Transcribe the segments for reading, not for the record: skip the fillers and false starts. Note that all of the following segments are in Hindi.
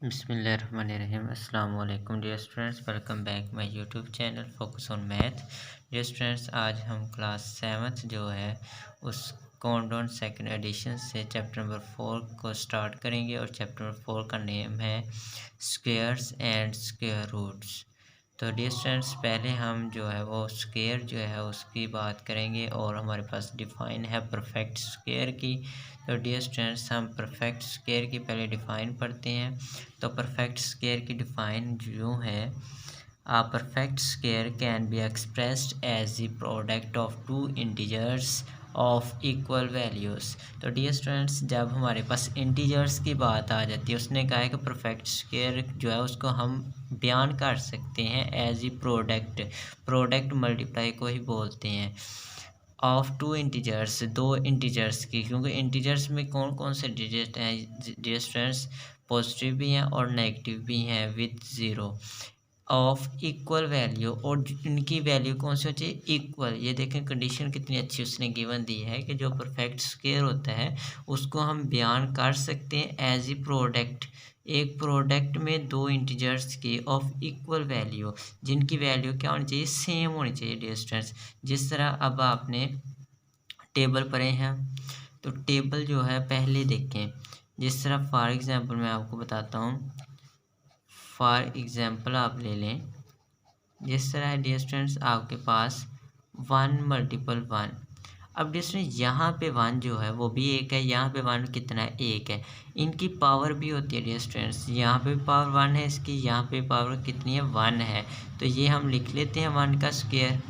बिस्मिल्लाहिर्रहमानिर्रहीम अस्सलाम वालेकुम dear students, welcome back my YouTube channel focus on math. Dear students, आज हम क्लास 7th जो है उस काउंटडाउन सेकंड एडिशन से चैप्टर नंबर 4 को स्टार्ट करेंगे और चैप्टर नंबर 4 का नेम है स्क्वेयर्स एंड स्क्वायर रूट्स। तो डियर स्टूडेंट्स, पहले हम जो है वो स्क्वायर जो है उसकी बात करेंगे और हमारे पास डिफ़ाइन है परफेक्ट स्क्वायर की। तो डियर स्टूडेंट्स, हम परफेक्ट स्क्वायर की पहले डिफ़ाइन पढ़ते हैं। तो परफेक्ट स्क्वायर की डिफ़ाइन यूँ है, a perfect square can be expressed as the product of two integers of equal values। तो डियर स्टूडेंट्स, जब हमारे पास इंटीजर्स की बात आ जाती है, उसने कहा है कि परफेक्ट स्क्वायर जो है उसको हम बयान कर सकते हैं एज ए प्रोडक्ट मल्टीप्लाई को ही बोलते हैं ऑफ टू इंटीजर्स, दो इंटीजर्स की। क्योंकि इंटीजर्स में कौन कौन से डिजिट हैं डियर स्टूडेंट्स, पॉजिटिव भी हैं और नेगेटिव भी हैं with zero of equal value, और इनकी वैल्यू कौन सी होती है, इक्वल। ये देखें कंडीशन कितनी अच्छी उसने गिवन दी है कि जो परफेक्ट स्क्वायर होता है उसको हम बयान कर सकते हैं एज ए प्रोडक्ट, एक प्रोडक्ट में दो इंटीजर्स की ऑफ इक्वल वैल्यू, जिनकी वैल्यू क्या होनी चाहिए, सेम होनी चाहिए डियर स्टूडेंट्स। जिस तरह अब आपने टेबल पढ़े हैं, तो टेबल जो है पहले देखें, जिस तरह फॉर एग्जांपल मैं आपको बताता हूँ। फॉर एग्जांपल आप ले लें, जिस तरह डियर स्टूडेंट्स आपके पास 1 मल्टीपल 1। अब डियर स्टूडेंट्स, यहाँ पे 1 जो है वो भी एक है, यहाँ पे 1 कितना है, एक है। इनकी पावर भी होती है डियर स्टूडेंट्स, यहाँ पे पावर 1 है इसकी, यहाँ पे पावर कितनी है, 1 है। तो ये हम लिख लेते हैं 1 का स्क्वायर।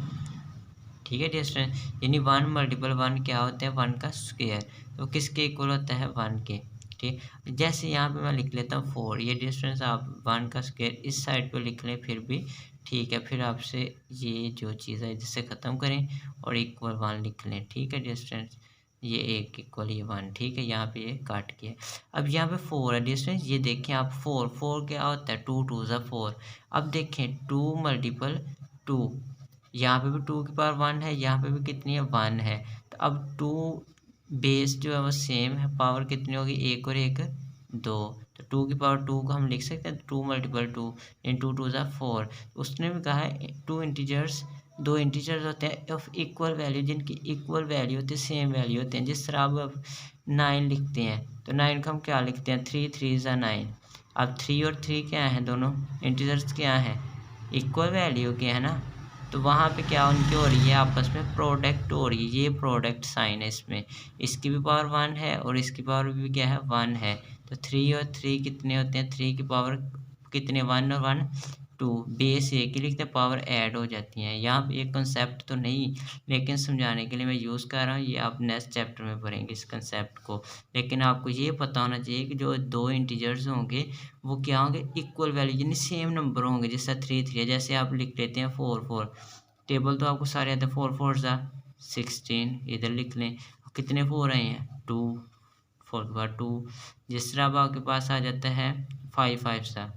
ठीक है डियर स्टूडेंट्स, यानी 1 मल्टीपल 1 क्या होता है, 1 का स्क्वायर। तो किसके इक्वल होता है, 1 के। ठीक, जैसे यहाँ पे मैं लिख लेता हूँ 4। ये डियर स्टूडेंट्स आप 1 का स्क्वायर इस साइड पे लिख लें फिर भी ठीक है। फिर आपसे ये जो चीज़ है जिससे ख़त्म करें और इक्वल 1 लिख लें। ठीक है डियर स्टूडेंट्स, ये एक इक्वल ये 1। ठीक है, यहाँ पे ये काट किया। अब यहाँ पे 4 है डियर स्टूडेंट्स, ये देखें आप 4 क्या होता है, 2 2 ज़ा 4। अब देखें 2 मल्टीपल 2, यहाँ पे भी 2 की पावर 1 है, यहाँ पे भी कितनी है, 1 है। तो अब 2 बेस जो है वो सेम है, पावर कितनी होगी, एक और एक 2। तो 2 की पावर 2 को हम लिख सकते हैं 2 मल्टीपल 2 इन 2 2 ज़ा 4। उसने भी कहा है दो इंटीजर्स होते हैं ऑफ इक्वल वैल्यू, जिनकी इक्वल वैल्यू होती है, सेम वैल्यू होते हैं। जिस तरह अब 9 लिखते हैं, तो 9 को हम क्या लिखते हैं, 3 3 ज़ा 9। अब 3 और 3 क्या है, दोनों इंटीजर्स क्या है, इक्वल वैल्यू के है ना। तो वहाँ पे क्या उनकी हो रही है, आपस में प्रोडक्ट हो रही है। ये प्रोडक्ट साइन है इसमें, इसकी भी पावर 1 है और इसकी पावर भी क्या है, 1 है। तो 3 और 3 कितने होते हैं, 3 की पावर कितने, 1 और 1 2। बेस एक ही लिखते हैं, पावर ऐड हो जाती हैं। यहाँ पे एक कंसेप्ट तो नहीं, लेकिन समझाने के लिए मैं यूज़ कर रहा हूँ। ये आप नेक्स्ट चैप्टर में पढ़ेंगे इस कंसेप्ट को। लेकिन आपको ये पता होना चाहिए कि जो दो इंटीजर्स होंगे वो क्या होंगे, इक्वल वैल्यू, यानी सेम नंबर होंगे। जैसे 3 3 है, जैसे आप लिख लेते हैं 4 4। टेबल तो आपको सारे आते हैं, 4 4 ज़ा 16, इधर लिख लें। कितने 4 आए हैं, 2, 4 के बाद 2। जिस तरह अब आपके पास आ जाता है 5 5 ज़ा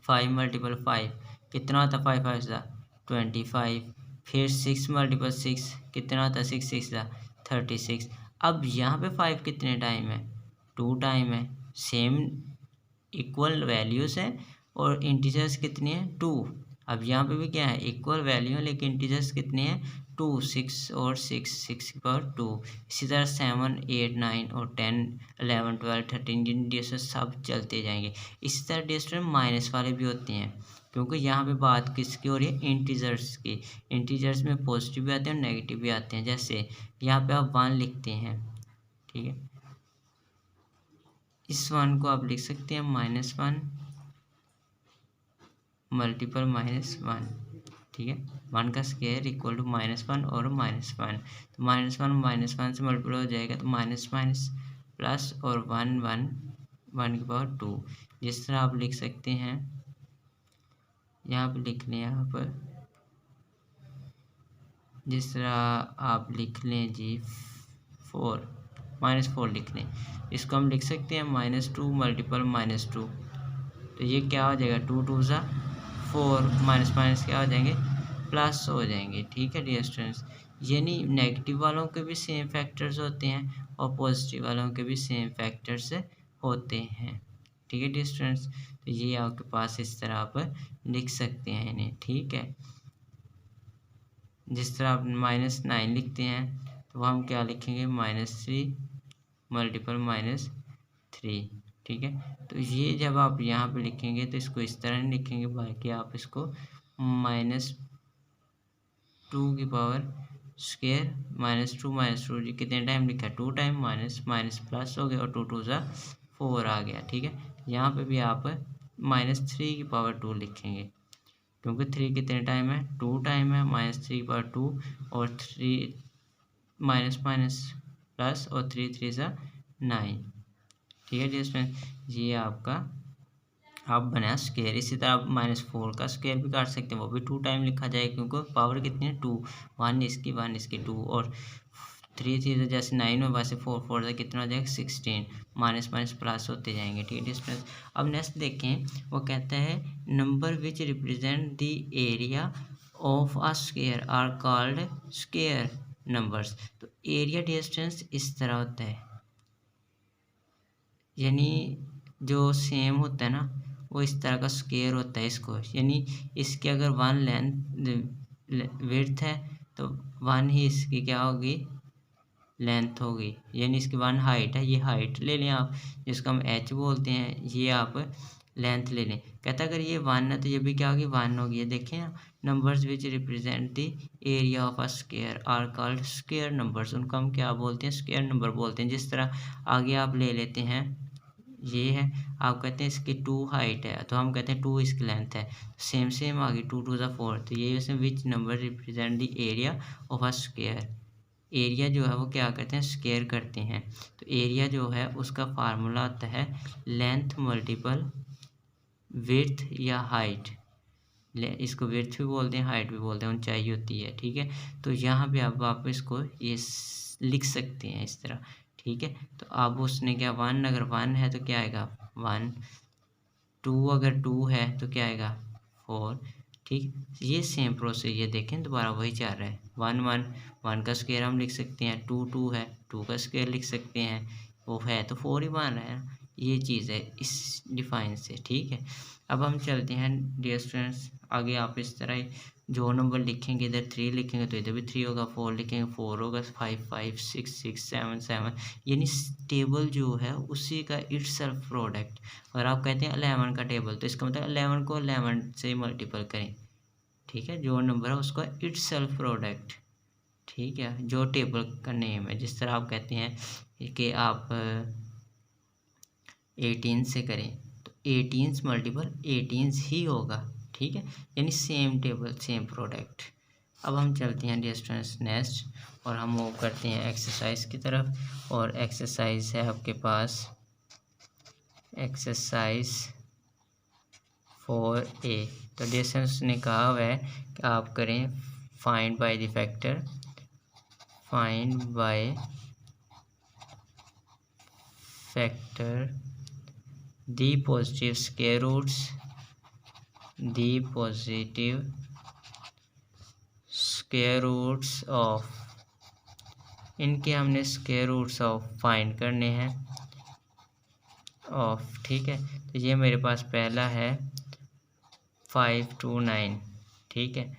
5 मल्टीपल 5 कितना होता है, 5 5 ज़ा 25। फिर 6 मल्टीपल 6 कितना होता है, 6 6 ज़ा 36। अब यहाँ पे 5 कितने टाइम है, 2 टाइम है। सेम इक्वल वैल्यूज़ हैं और इंटीजर्स कितनी है, 2। अब यहाँ पे भी क्या है, इक्वल वैल्यू है लेकिन इंटीजर्स कितने हैं, 2 6 और 6 6 की पावर 2। इसी तरह 7 8 9 और 10 11 12 13 जिन डिस्टेंस सब चलते जाएंगे। इसी तरह डिस्टेंस माइनस वाले भी होते हैं, क्योंकि यहाँ पे बात किसकी हो रही है, इंटीजर्स की। इंटीजर्स में पॉजिटिव भी आते हैं और नेगेटिव भी आते हैं। जैसे यहाँ पे आप 1 लिखते हैं, ठीक है, इस 1 को आप लिख सकते हैं -1 मल्टीपल -1। ठीक है, 1 का स्क्वायर इक्वल टू -1 और -1। तो -1 से मल्टीपल हो जाएगा तो माइनस माइनस प्लस और 1 1 1 की पावर 2। जिस तरह आप लिख सकते हैं, यहाँ पे लिख लें, यहाँ पर जिस तरह आप लिख लें जी 4 -4 लिख लें। इसको हम लिख सकते हैं -2 मल्टीपल -2। तो ये क्या हो जाएगा, 2 2 ज़ा 4, माइनस माइनस क्या हो जाएंगे, प्लस हो जाएंगे। ठीक है डियर स्टूडेंट्स, यानी नेगेटिव वालों के भी सेम फैक्टर्स होते हैं और पॉजिटिव वालों के भी सेम फैक्टर्स होते हैं। ठीक है डियर स्टूडेंट्स, तो ये आपके पास इस तरह आप लिख सकते हैं इन्हें, ठीक है। जिस तरह आप -9 लिखते हैं तो हम क्या लिखेंगे, -3 मल्टीपल -3, ठीक है। तो ये जब आप यहाँ पे लिखेंगे तो इसको इस तरह नहीं लिखेंगे, बल्कि आप इसको -2 की पावर स्क्वायर -2 जी कितने टाइम लिखा है, 2 टाइम, माइनस माइनस प्लस हो गया और 2 2 ज़ा 4 आ गया, ठीक है। यहाँ पे भी आप -3 की पावर 2 लिखेंगे, क्योंकि 3 कितने टाइम है, 2 टाइम है, -3 की पावर 2 और 3 माइनस माइनस प्लस और 3 3 ज़ा 9, ठीक है जी। ये आपका आप बनाया स्क्वायर। इसी तरह आप -4 का स्क्वायर भी काट सकते हैं, वो भी 2 टाइम लिखा जाए, क्योंकि पावर कितनी है 2, 1 इसकी 2 और 3 3 जैसे 9 हो, वैसे 4 4 से कितना हो जाएगा 16, माइनस माइनस प्लस होते जाएंगे, ठीक है डिस्टेंस। अब नेक्स्ट देखें, वो कहता है number which represent the area of a square are called square numbers. तो एरिया डिस्टेंस इस तरह होता है, यानी जो सेम होता है ना वो इस तरह का स्क्वायर होता है इसको, यानी इसके अगर 1 लेंथ विड्थ है तो 1 ही इसकी क्या होगी, लेंथ होगी, यानी इसकी 1 हाइट है, ये हाइट ले लें आप, जिसको हम h बोलते हैं, ये आप लेंथ ले लें। कहता है अगर ये 1 है तो ये भी क्या होगी, 1 होगी। ये देखें ना, numbers which represent the area of a square are called square numbers, उनको हम क्या बोलते हैं, स्क्वायर नंबर बोलते हैं। जिस तरह आगे आप ले लेते हैं, ये है, आप कहते हैं इसकी 2 हाइट है तो हम कहते हैं 2 इसकी लेंथ है, सेम सेम आ गई, 2 2 ज़ा 4, तो ये इसमें which number represent the area of a square. Area जो है वो क्या करते हैं, स्क्वायर करते हैं। तो एरिया जो है उसका फार्मूला आता है लेंथ मल्टीपल विड्थ या हाइट, इसको विड्थ भी बोलते हैं, हाइट भी बोलते हैं, ऊंचाई होती है, ठीक है। तो यहाँ पे आप इसको ये लिख सकते हैं इस तरह, ठीक है। तो अब उसने क्या 1 अगर 1 है तो क्या आएगा 1, 2 अगर 2 है तो क्या आएगा 4, ठीक। ये सेम प्रोसेस, ये देखें दोबारा वही चल रहा है, 1 1 1 का स्क्वायर हम लिख सकते हैं, 2 2 है 2 का स्क्वायर लिख सकते हैं, वो है तो 4 ही बन रहा है, ये चीज़ है इस डिफाइन से, ठीक है। अब हम चलते हैं डियर स्टूडेंट्स आगे, आप इस तरह जो नंबर लिखेंगे, इधर 3 लिखेंगे तो इधर भी 3 होगा, 4 लिखेंगे 4 होगा, 5 5 6 6 7 7, यानी टेबल जो है उसी का इट्स सेल्फ प्रोडक्ट। अगर आप कहते हैं 11 का टेबल तो इसका मतलब 11 को 11 से मल्टीपल करें, ठीक है, जो नंबर है उसका इट्स सेल्फ प्रोडक्ट, ठीक है, जो टेबल का नेम है। जिस तरह आप कहते हैं कि आप 18 से करें तो 18 मल्टीपल 18 ही होगा, ठीक है, यानी सेम टेबल सेम प्रोडक्ट। अब हम चलते हैं डियर स्टूडेंट्स नेक्स्ट, और हम मूव करते हैं एक्सरसाइज की तरफ, और एक्सरसाइज है आपके पास एक्सरसाइज 4A। तो डियर स्टूडेंट्स ने कहा हुआ है कि आप करें find by the factor, find by factor the positive square roots, the positive square roots of, इनके हमने स्क्वायर रूट्स ऑफ फाइंड करने हैं ऑफ, ठीक है। तो ये मेरे पास पहला है 5 2 9, ठीक है,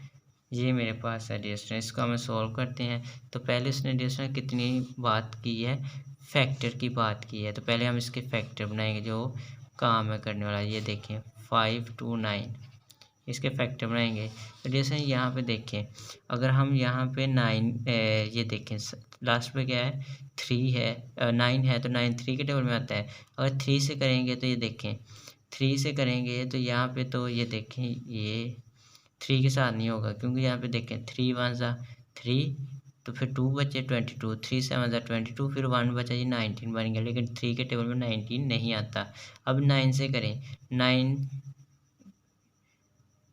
ये मेरे पास है डियर स्टूडेंट, इसको हमें सॉल्व करते हैं। तो पहले इसने डियर स्टूडेंट कितनी बात की है, फैक्टर की बात की है, तो पहले हम इसके फैक्टर बनाएंगे जो काम है करने वाला। ये देखें 5 2 9, इसके फैक्टर बनाएंगे। तो जैसे यहाँ पे देखें, अगर हम यहाँ पे 9 ये देखें लास्ट पे क्या है 3 है, 9 है, तो 9 3 के टेबल में आता है। अगर 3 से करेंगे तो ये देखें 3 से करेंगे तो यहाँ पे तो ये देखें ये 3 के साथ नहीं होगा, क्योंकि यहाँ पे देखें 3 1 ज़ा 3, तो फिर 2 बचे 22, 3 7 ज़ा 22, फिर 1 बचा ये 19 बन गया, लेकिन 3 के टेबल में 19 नहीं आता। अब 9 से करें,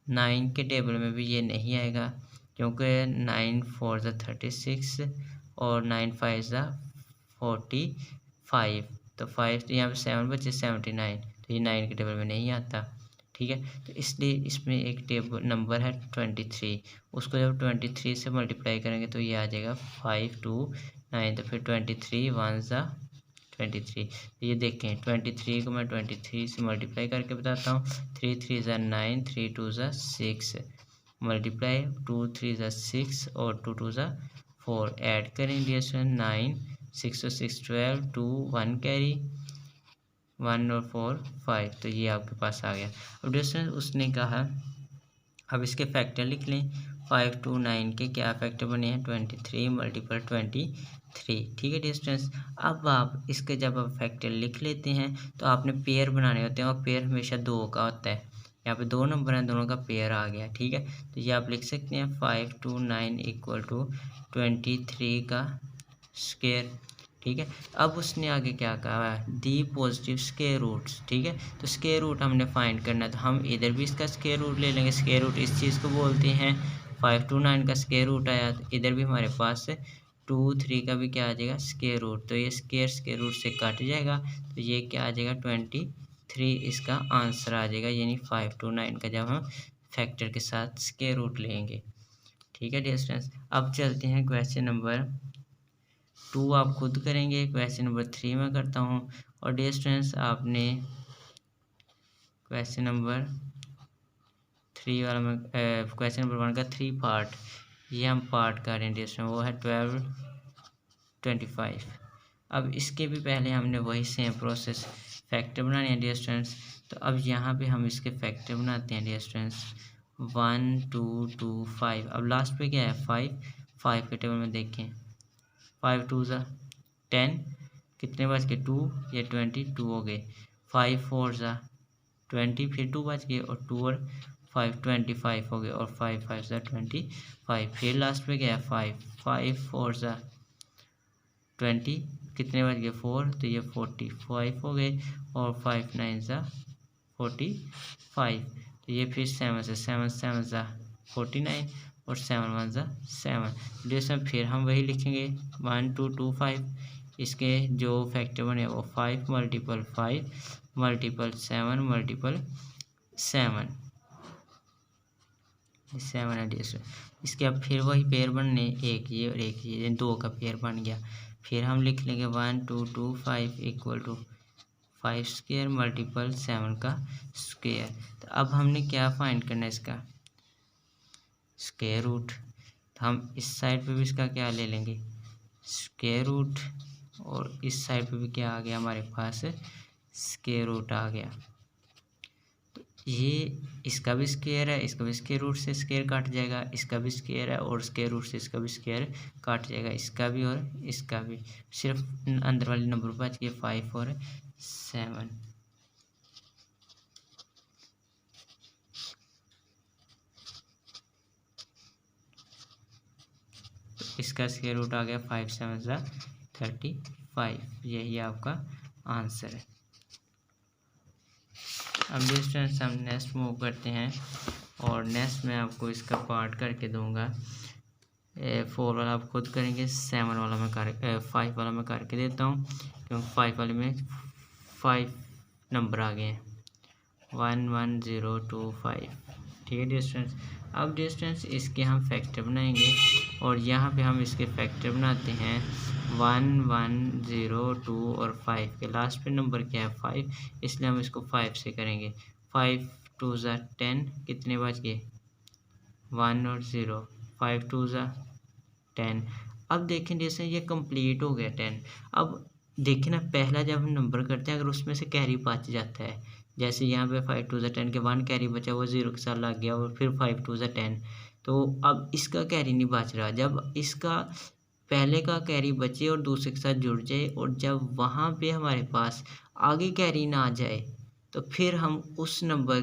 9 के टेबल में भी ये नहीं आएगा, क्योंकि 9 4 ज़ा 36 और 9 5 ज़ा 45, तो 5 यहाँ पे 7 बचे 79, तो ये 9 के टेबल में नहीं आता, ठीक है। तो इसलिए इसमें एक टेबल नंबर है 23, उसको जब 23 से मल्टीप्लाई करेंगे तो ये आ जाएगा 5 2 9, तो फिर 23 1 ज़ा 23। तो ये देखें 23 को मैं 23 से मल्टीप्लाई करके बताता हूँ। 3 3 ज़ा 9, 3 2 ज़ा 6 मल्टीप्लाई 2 3 ज़ा 6 और 2 2 ज़ा 4 ऐड करें डियर स्टूडेंट 9 6 और 6 12 2 1 कैरी 1 और 4 5। तो ये आपके पास आ गया। अब डियर स्टूडेंट उसने कहा अब इसके फैक्टर लिख लें। 5 2 9 के क्या फैक्टर बने हैं 23 मल्टीपल 23। ठीक है डियर स्टूडेंट्स। अब आप इसके जब आप फैक्टर लिख लेते हैं तो आपने पेयर बनाने होते हैं और पेयर हमेशा 2 का होता है। यहाँ पे 2 नंबर हैं, दोनों का पेयर आ गया। ठीक है, तो ये आप लिख सकते हैं 5 2 9 इक्वल टू 23 का स्क्वायर। ठीक है, अब उसने आगे क्या कहा है दी पॉजिटिव स्क्वायर रूट्स। ठीक है, तो स्क्वायर रूट हमने फाइंड करना है तो हम इधर भी इसका स्क्वायर रूट ले लेंगे। स्क्वायर रूट इस चीज़ को बोलते हैं। 5 2 9 का स्क्वायर रूट आया तो इधर भी हमारे पास 2 3 का भी क्या आ जाएगा स्क्वायर रूट। तो ये स्क्वायर रूट से कट जाएगा तो ये क्या आ जाएगा 23 इसका आंसर आ जाएगा। यानी 5 2 9 का जब हम फैक्टर के साथ स्क्वायर रूट लेंगे। ठीक है डियर स्टूडेंट्स, अब चलते हैं क्वेश्चन नंबर 2 आप खुद करेंगे। क्वेश्चन नंबर 3 मैं करता हूँ। और डियर स्टूडेंट्स आपने क्वेश्चन नंबर 3 वाला में क्वेश्चन नंबर 1 का 3 पार्ट ये हम पार्ट कर रहे हैं डियर स्टूडेंट, वो है 12 25। अब इसके भी पहले हमने वही सेम प्रोसेस फैक्टर बनाने हैं डियर स्टूडेंट्स। तो अब यहाँ पे हम इसके फैक्टर बनाते हैं डियर स्टूडेंट्स 1 2 2 5। अब लास्ट पे क्या है 5 के टेबल में देखें 5 2 ज़ा 10 कितने बच गए 2 ये 22 हो गए। 5 4 ज़ा 20 फिर 2 बच गए और 2 और 5 25 हो गए और 5 5 ज़ा 25। फिर लास्ट पे गया 5 4 ज़ा 20 कितने बच गए 4 तो ये 45 हो गए और 5 9 ज़ा 45। तो ये फिर 7 से 7 7 ज़ा 49 और 7 1 ज़ा 7। जैसे फिर हम वही लिखेंगे 1 2 2 5 इसके जो फैक्टर बने वो 5 मल्टीपल 5 मल्टीपल 7 मल्टीपल 7 7 है डियर। इसके अब फिर वही पेयर बनने एक ये और एक ये 2 का पेयर बन गया। फिर हम लिख लेंगे 1 2 2 5 इक्वल टू 5 स्क्वायर मल्टीपल 7 का स्क्वायर। तो अब हमने क्या फाइंड करना है इसका स्क्वायर रूट। तो हम इस साइड पे भी इसका क्या ले लेंगे स्क्वायर रूट और इस साइड पे भी क्या आ गया हमारे पास स्क्वायर रूट आ गया। तो ये इसका भी स्क्वायर है, इसका भी स्क्वायर रूट से स्क्वायर काट जाएगा, इसका भी स्क्वायर है और स्क्वायर रूट से इसका भी स्क्वायर काट जाएगा, इसका भी और इसका भी। सिर्फ अंदर वाले नंबर बच गए 5 और 7। तो इसका स्क्वायर रूट आ गया 5 7 ज़ा 35। यही आपका आंसर है। अब स्टूडेंट्स हम नेक्स्ट मूव करते हैं और नेक्स्ट मैं आपको इसका पार्ट करके दूंगा। 4 वाला आप खुद करेंगे, 7 वाला मैं 5 वाला मैं करके देता हूँ क्योंकि 5 वाले में 5 नंबर आ गए हैं 1 1 0 2 5। ठीक है डियर स्टूडेंट्स। अब डियर स्टूडेंट्स इसके हम फैक्टर बनाएंगे और यहाँ पे हम इसके फैक्टर बनाते हैं 1 1 0 2 और 5 के लास्ट पे नंबर क्या है 5, इसलिए हम इसको 5 से करेंगे। 5 2 ज़ा 10 कितने बच गए 1 और 0 5 2 ज़ा 10। अब देखें जैसे ये कंप्लीट हो गया 10। अब देखें ना पहला जब हम नंबर करते हैं अगर उसमें से कैरी बच जाता है, जैसे यहाँ पे 5 2 ज़ा 10 के 1 कैरी बचा वो 0 के साथ लग गया और फिर 5 2 ज़ा 10, तो अब इसका कैरी नहीं बच रहा। जब इसका पहले का कैरी बचे और दूसरे के साथ जुड़ जाए और जब वहाँ पे हमारे पास आगे कैरी ना आ जाए तो फिर हम उस नंबर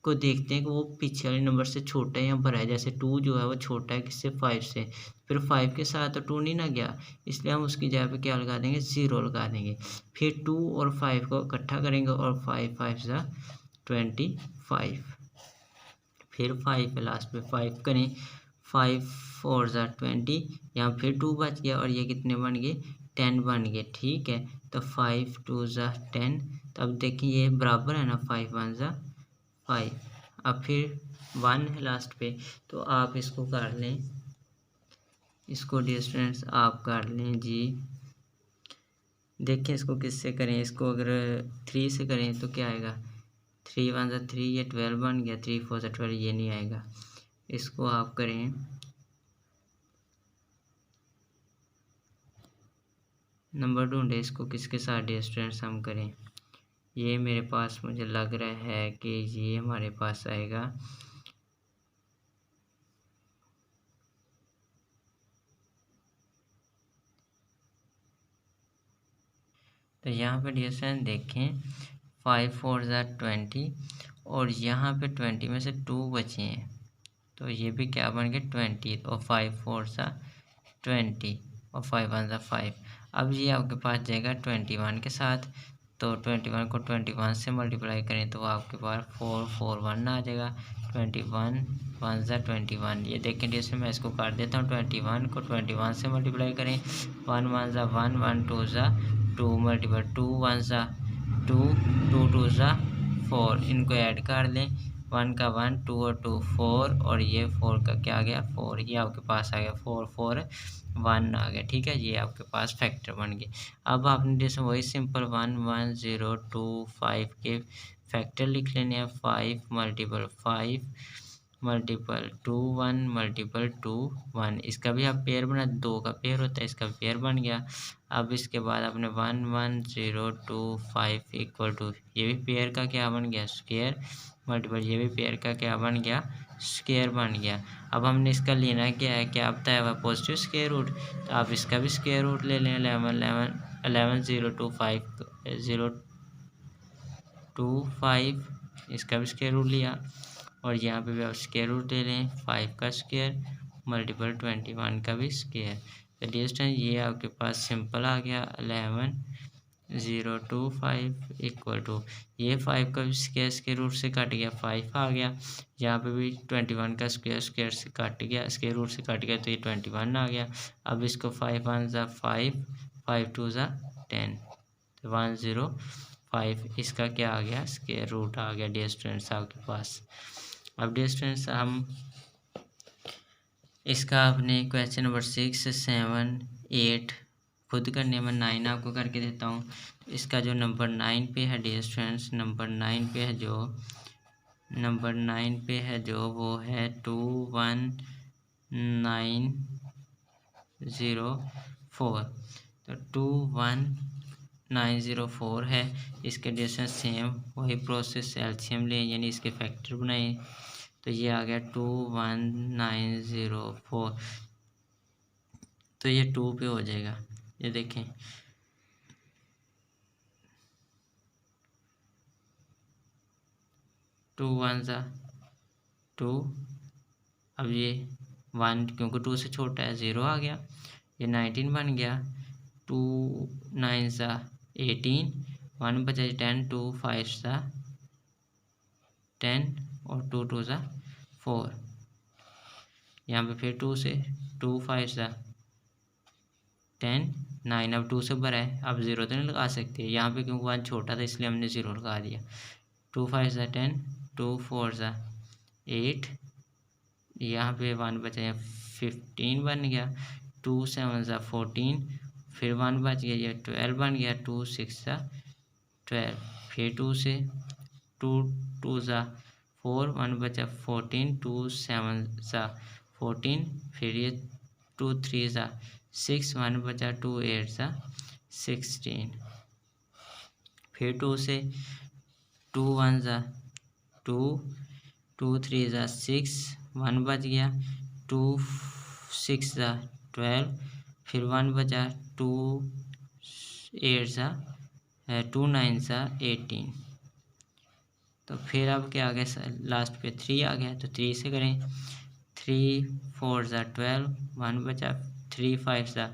को देखते हैं कि वो पीछे वाले नंबर से छोटा है या बड़ा है। जैसे 2 जो है वो छोटा है किससे 5 से, फिर 5 के साथ तो 2 नहीं ना गया, इसलिए हम उसकी जगह पे क्या लगा देंगे 0 लगा देंगे। फिर 2 और 5 को इकट्ठा करेंगे और 5 5 ज़ा 25। फिर 5 पे लास्ट पे 5 करें 5 4 ज़ा 20, यहाँ फिर 2 बच गया और ये कितने बन गए 10 बन गए। ठीक है, तो 5 2 ज़ा 10। तो अब देखिए ये बराबर है ना 5 1 ज़ा 5। अब फिर 1 है लास्ट पे, तो आप इसको कर लें, इसको डियर स्टूडेंट्स आप कर लें जी देखें इसको किससे करें, इसको अगर 3 से करें तो क्या आएगा, 3 1 ज़ा 3, ये 12 बन गया, 3 4 ज़ा 12, ये नहीं आएगा। इसको आप करें नंबर ढूंढे, इसको किसके साथ डियर स्टूडेंट्स हम करें। ये मेरे पास मुझे लग रहा है कि ये हमारे पास आएगा तो यहाँ पे डियर स्टूडेंट देखें 5 4 ज़ा 20 और यहाँ पे 20 में से 2 बचे हैं तो ये भी क्या बन गया 20 और 5 4 ज़ा 20 और 5 1 ज़ा 5। अब ये आपके पास जाएगा 21 के साथ, तो 21 को 21 से मल्टीप्लाई करें तो आपके पास 4 4 1 आ जाएगा। 21 1 ज़ा 21, ये देखें जैसे मैं इसको काट देता हूँ। 21 को 21 से मल्टीप्लाई करें, 1 1 ज़ा 1 1 2 ज़ा 2 मल्टीपल 2 1 ज़ा 2 2 2 ज़ा 4, इनको ऐड कर लें। 1 का 1 2 और 2 4 और ये 4 का क्या आ गया 4, ये आपके पास आ गया 4 4 1 आ गया। ठीक है, ये आपके पास फैक्टर बन गए। अब आपने जैसे वही सिंपल 1 1 0 2 5 के फैक्टर लिख लेने हैं। 5 मल्टीपल 5 मल्टीपल 2 1 मल्टीपल 2 1, इसका भी आप पेयर बना, 2 का पेयर होता है, इसका पेयर बन गया। अब इसके बाद आपने 1 1 0 2 5 इक्वल टू, ये भी पेयर का क्या बन गया स्क्वायर, मल्टीपल ये भी पेयर का क्या बन गया स्क्वायर बन गया। अब हमने इसका लेना क्या है, क्या बताया हुआ पॉजिटिव स्क्वायर रूट, तो आप इसका भी स्क्वायर रूट ले लें। 11 0 2 5 0 2 5, इसका भी स्क्वायर रूट लिया और यहाँ पे भी आप स्क्वायर रूट ले लें 5 का स्क्वायर मल्टीपल 21 का भी स्क्वायर। तो डियर स्टूडेंट ये आपके पास सिंपल आ गया 11 0 2 5 इक्वल टू, ये 5 का स्क्वायर स्क्वायर रूट से कट गया 5 आ गया। यहाँ पे भी 21 का स्क्वायर स्क्वायर से कट गया, स्क्वायर रूट से कट गया तो ये 21 आ गया। अब इसको 5 1 ज़ा 5 5 2 ज़ा 10, तो 105, इसका क्या आ गया स्क्वायर रूट आ गया डियर स्टूडेंट्स आपके पास। अब डियर स्टूडेंट्स हम इसका अपने क्वेश्चन नंबर 6 7 8 खुद करने में 9 आपको करके देता हूँ। इसका जो नंबर 9 पे है डियर स्टूडेंट्स, नंबर 9 पे है जो वो है 21904, तो 21904 है। इसके डिस्टेंस सेम वही प्रोसेस एलसीएम लें यानी इसके फैक्टर बनाएं, तो ये आ गया 21904, तो ये 2 पे हो जाएगा। ये देखें 2 1 ज़ा 2, अब ये 1 क्योंकि 2 से छोटा है 0 आ गया, ये 19 बन गया। 2 9 ज़ा 18, 1 बचा 10, 2 5 ज़ा 10 और 2 2 ज़ा 4, यहाँ पे फिर 2 से 2 5 ज़ा 10 9, अब 2 से भरा है, अब 0 तो नहीं लगा सकते यहाँ पे क्योंकि 1 छोटा था इसलिए हमने 0 लगा दिया। 2 5 ज़ा 10, 2 4 ज़ा 8, यहाँ पे 1 बचा है 15 बन गया। 2 7 ज़ा 14, फिर 1 बच गया, ये 12 बन गया। 2 6 ज़ा 12, फिर 2 से 2 2 ज़ा 4, 1 बचा 14, 2 7 ज़ा 14, फिर ये 2 3 ज़ा 6, 1 बचा 2 8 ज़ा 16, फिर 2 से 2 1 ज़ा 2, 2 3 ज़ा 6, 1 बच गया। 2 6 ज़ा 12, फिर 1 बचा 2 8 ज़ा 2 9 ज़ा 18, तो फिर अब क्या आ गया लास्ट पे 3 आ गया, तो 3 से करें। 3 4 ज़ा 12, 1 बचा। 3 5 ज़ा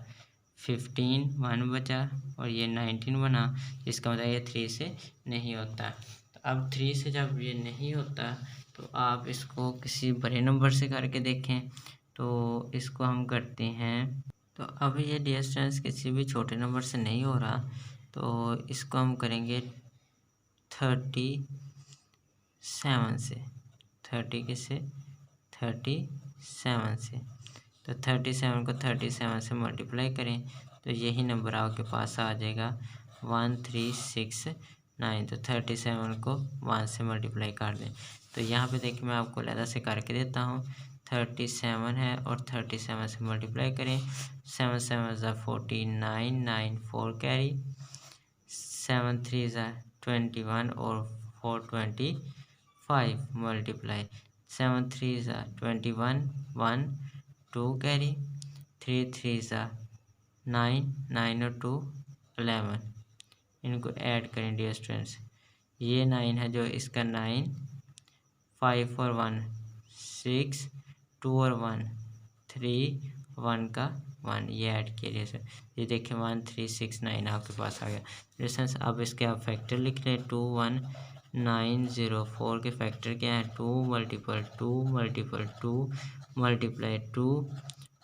15, 1 बचा और ये 19 बना, इसका मतलब ये 3 से नहीं होता। तो अब 3 से जब ये नहीं होता तो आप इसको किसी बड़े नंबर से करके देखें, तो इसको हम करते हैं। तो अब ये डिस्टेंस किसी भी छोटे नंबर से नहीं हो रहा, तो इसको हम करेंगे 37 से। 30 किससे 37 से, तो 37 को 37 से मल्टीप्लाई करें तो यही नंबर आपके पास आ जाएगा 1369। तो 37 को 1 से मल्टीप्लाई कर दें। तो यहाँ पे देखिए मैं आपको अलग से करके देता हूँ। 37 है और 37 से मल्टीप्लाई करें। 7 7 ज़ा 49, 9 4 कैरी, 7 3 ज़ा 21 और 4 25 मल्टीप्लाई। 7 3 ज़ा 21, 1 2 कैरी, 3 3 ज़ा 9, 9 और 2 11। इनको ऐड करें डियर स्टूडेंट्स। ये 9 है जो इसका 9, 5 और 1 6, 2 और 1 3, 1 का 1 ये ऐड किया डियर स्टूडेंट्स। ये देखिए 1369 आपके पास आ गया डियर स्टूडेंट्स। अब इसके आप फैक्टर लिख लें। 21904 के फैक्टर क्या है? 2 multiple 2 multiple 2 multiply 2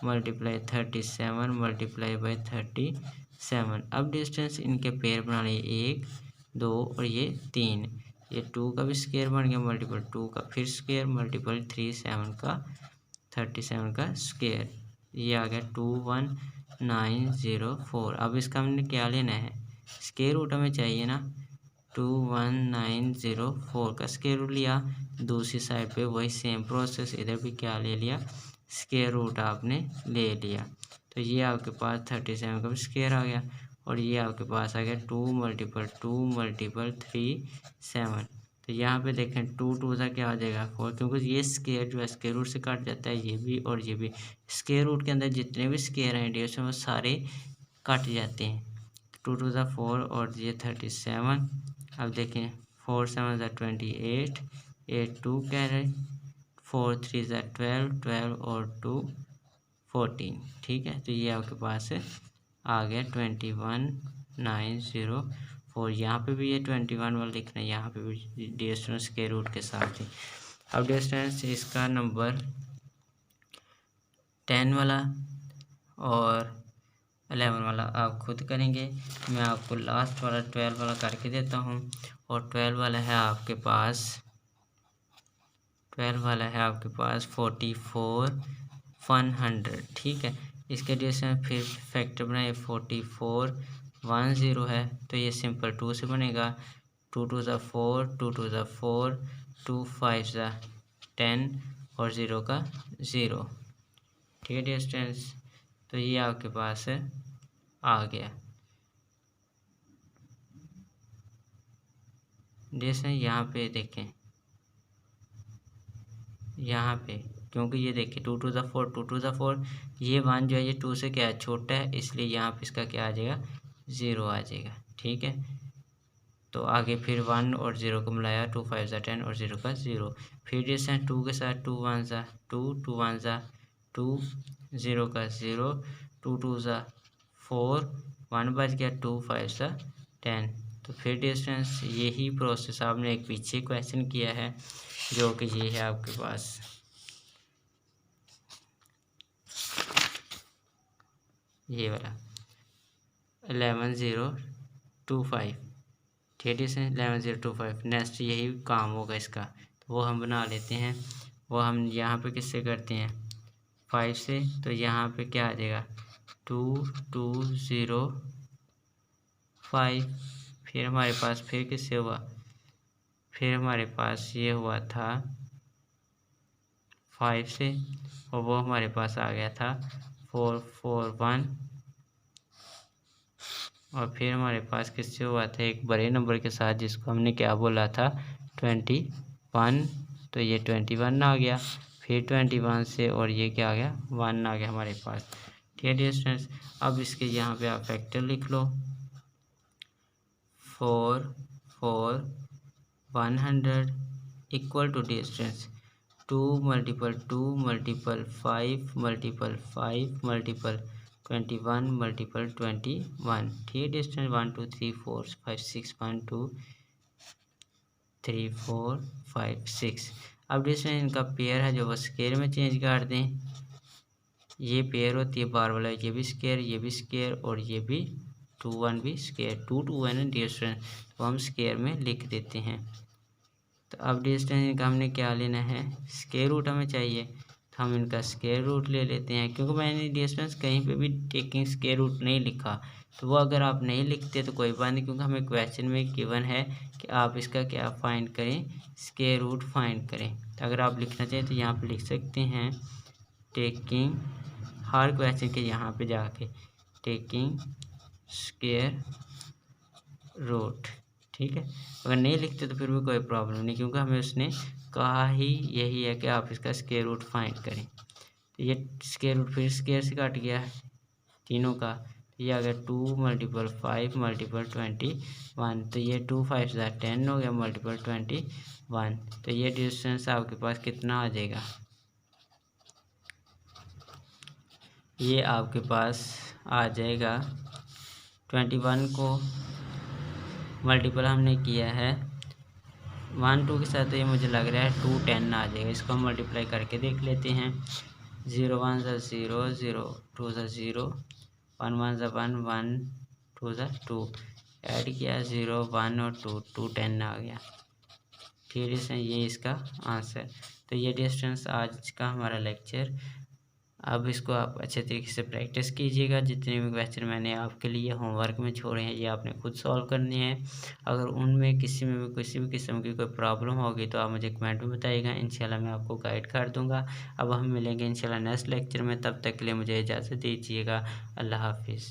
multiply 37 multiply by 37। अब डिस्टेंस इनके पेयर बना लिए 1 2 और ये 3। ये 2 का भी स्क्वायर बन गया मल्टीपल 2 का फिर स्क्वायर मल्टीपल 37 का 37 का स्क्वायर। ये आ गया 21904। अब इसका हमने क्या लेना है? स्क्वायर रूट हमें चाहिए ना। 21904 का स्क्वायर रूट लिया। दूसरी साइड पे वही सेम प्रोसेस, इधर भी क्या ले लिया? स्क्वायर रूट आपने ले लिया। तो ये आपके पास 37 का भी स्क्वायर आ गया और ये आपके पास आ गया 2 मल्टीपल 37। तो यहाँ पे देखें 2 2 सा क्या आ जाएगा 4, क्योंकि ये स्क्वायर जो है स्क्वायर रूट से काट जाता है, ये भी और ये भी। स्क्वायर रूट के अंदर जितने भी स्क्वायर हैं डियर वो सारे कट जाते हैं। 2 2 सा 4 और ये 37। अब देखें 4 7 सा 28, 8 2 कैरी, 4 3 सा 12, 12 और 2 14। ठीक है, तो ये आपके पास आ गया 21904। यहाँ पे भी ये 21 वाला लिखना है, यहाँ पे भी डियर स्टूडेंट्स के रूट के साथ ही। अब डियर स्टूडेंट्स इसका नंबर 10 वाला और 11 वाला आप खुद करेंगे। मैं आपको लास्ट वाला 12 वाला करके देता हूँ। और 12 वाला है आपके पास 44,100। ठीक है, इसके डिस्टेंस फिर फैक्टर बनाए 4410 है, तो ये सिंपल 2 से बनेगा। 2 2 ज़ा 4, 2 2 ज़ा 4, 2 5 ज़ा 10 और 0 का 0। ठीक है डिस्टेंस, तो ये आपके पास आ गया। जैसे यहाँ पे देखें, यहाँ पे क्योंकि ये देखिए 2 2 ज़ा 4, 2 2 ज़ा 4, ये 1 जो है ये 2 से क्या है छोटा है, इसलिए यहाँ पे इसका क्या आ जाएगा 0 आ जाएगा। ठीक है, तो आगे फिर 1 और 0 को मिलाया 2 5 ज़ा 10 और 0 का 0। फिर जैसे 2 के साथ 2 1 ज़ा 2, 2 1 ज़ा 2, 0 का 0, 2 2 ज़ा 4, 1 बच गया, 2 5 ज़ा 10। तो फिर डिस्टेंस यही प्रोसेस आपने एक पीछे क्वेश्चन किया है जो कि ये है आपके पास। ये वाला 11025। ठीक है, 11025 नेक्स्ट यही काम होगा इसका, तो वो हम बना लेते हैं। वो हम यहाँ पे किससे करते हैं 5 से, तो यहाँ पे क्या आ जाएगा 2205। फिर हमारे पास फिर किससे हुआ, फिर हमारे पास ये हुआ था 5 से, और वो हमारे पास आ गया था 441। और फिर हमारे पास किससे हुआ था एक बड़े नंबर के साथ, जिसको हमने क्या बोला था 21, तो ये 21 आ गया। फिर 21 से और ये क्या आ गया 1 आ गया हमारे पास। ठीक है डियर स्टूडेंट्स, अब इसके यहाँ पे आप फैक्टर लिख लो। 4 4 100 equal to dear students 2 multiple 2 multiple 5 multiple 5 multiple 21 multiple 21। ठीक है डिस्टेंस 1 2 3 4 5 6 1 2 3 4 5 6। अब डिस्टेंस इनका पेयर है जो वो स्क्वायर में चेंज कर दें। ये पेयर होती है बार वाला, ये भी स्क्वायर, ये भी स्क्वायर और ये भी 2 1 भी स्क्वायर, 2 2 है ना डिस्टेंस, तो हम स्क्वायर में लिख देते हैं। तो अब डिस्टेंस इनका हमने क्या लेना है स्क्वायर रूट हमें चाहिए, तो हम इनका स्क्वायर रूट ले लेते हैं, क्योंकि मैंने डियर स्टूडेंट्स कहीं पे भी टेकिंग स्क्वायर रूट नहीं लिखा। तो वो अगर आप नहीं लिखते तो कोई बात नहीं, क्योंकि हमें क्वेश्चन में गिवन है कि आप इसका क्या फाइंड करें, स्क्वायर रूट फाइंड करें। तो अगर आप लिखना चाहें तो यहाँ पे लिख सकते हैं टेकिंग, हर क्वेश्चन के यहाँ पे जाके टेकिंग स्क्वायर रूट, ठीक है। अगर नहीं लिखते तो फिर भी कोई प्रॉब्लम नहीं, क्योंकि हमें उसने कहा ही यही है कि आप इसका स्क्वायर रूट फाइंड करें। तो ये स्क्वायर रूट फिर स्क्वायर से काट गया तीनों का, तो ये आ गया 2 × 5 × 21। तो ये 2 5 10 हो गया मल्टीपल 21। तो ये डिस्टेंस आपके पास कितना आ जाएगा, ये आपके पास आ जाएगा 21 को मल्टीपल हमने किया है 1 2 के साथ, तो ये मुझे लग रहा है 2 10 आ जाएगा। इसको हम मल्टीप्लाई करके देख लेते हैं। 0 1 0 0 2 0 1 1 1 1 2 2 ऐड किया 0 1 और 2 2 10 आ गया। ठीक है, ये इसका आंसर। तो ये डिस्टेंस आज का हमारा लेक्चर। अब इसको आप अच्छे तरीके से प्रैक्टिस कीजिएगा। जितने भी क्वेश्चन मैंने आपके लिए होमवर्क में छोड़े हैं ये आपने खुद सॉल्व करने हैं। अगर उनमें किसी भी किस्म की कोई प्रॉब्लम होगी तो आप मुझे कमेंट में बताइएगा, इंशाल्लाह मैं आपको गाइड कर दूंगा। अब हम मिलेंगे इंशाल्लाह नेक्स्ट लेक्चर में, तब तक के लिए मुझे इजाज़त दीजिएगा। अल्लाह हाफिज़।